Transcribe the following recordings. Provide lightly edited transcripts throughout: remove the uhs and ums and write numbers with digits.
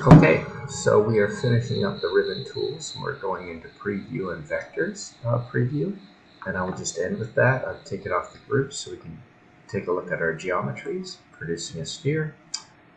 Okay, so we are finishing up the ribbon tools and we're going into preview and vectors preview, and I will just end with that. I'll take it off the group so we can take a look at our geometries, producing a sphere.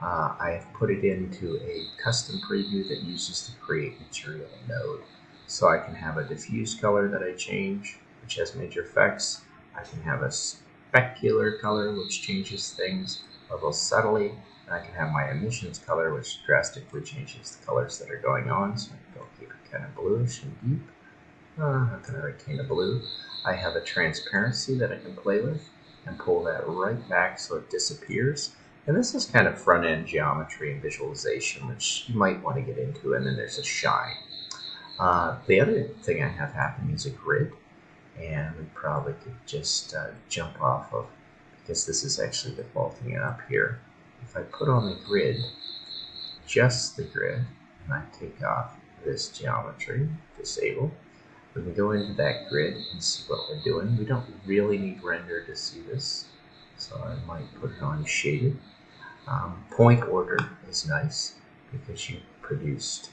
I have put it into a custom preview that uses the create material node. So I can have a diffuse color that I change, which has major effects. I can have a specular color, which changes things a little subtly. And I can have my emissions color, which drastically changes the colors that are going on. So I'll keep it kind of bluish and deep. I'm going to retain the blue. I have a transparency that I can play with and pull that right back so it disappears. And this is kind of front-end geometry and visualization, which you might want to get into, and then there's a shine. The other thing I have happening is a grid, and we probably could just jump off of, because this is actually defaulting it up here. If I put on the grid, just the grid, and I take off this geometry, disable, we can go into that grid and see what we're doing. We don't really need render to see this, so I might put it on shaded. Point order is nice because you produced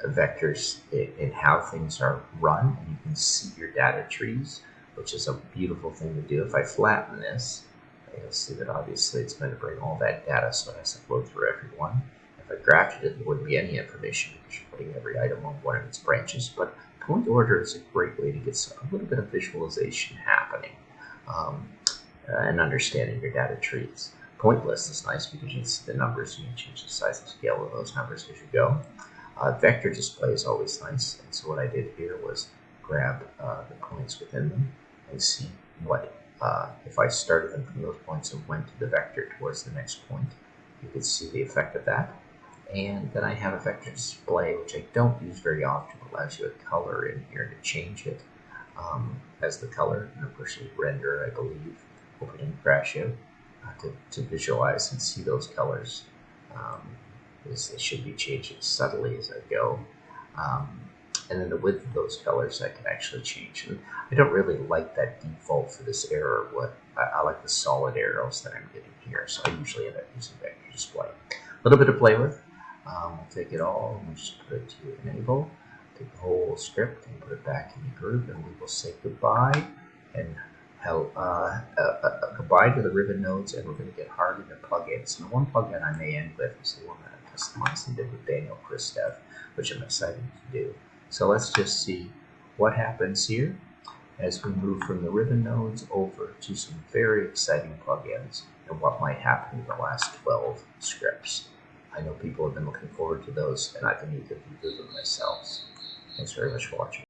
vectors in how things are run, and you can see your data trees, which is a beautiful thing to do. If I flatten this, you'll see that obviously it's going to bring all that data, so it has to flow through every one. If I grafted it, there wouldn't be any information because you're putting every item on one of its branches. But point order is a great way to get a little bit of visualization happening and understanding your data trees. Point list is nice because you can see the numbers and you can change the size and scale of those numbers as you go. Vector display is always nice, and so what I did here was grab the points within them and see what, if I started them from those points and went to the vector towards the next point, you could see the effect of that. And then I have a vector display, which I don't use very often. It allows you a color in here to change it as the color, and of course you render, I believe, open in Grasshopper to visualize and see those colors. They should be changing subtly as I go. And then the width of those colors I can actually change. And I don't really like that default for this arrow. I like the solid arrows that I'm getting here, so I usually end up using vector display. A little bit to play with. We'll take it all and we'll just put it to enable. Take the whole script and put it back in the group, and we will say goodbye and goodbye to the ribbon nodes, and we're going to get hard into plugins. And the one plugin I may end with is the one that I customized and did with Daniel Christev, which I'm excited to do. So let's just see what happens here as we move from the ribbon nodes over to some very exciting plugins and what might happen in the last 12 scripts. I know people have been looking forward to those, and I've been eager to do them myself. Thanks very much for watching.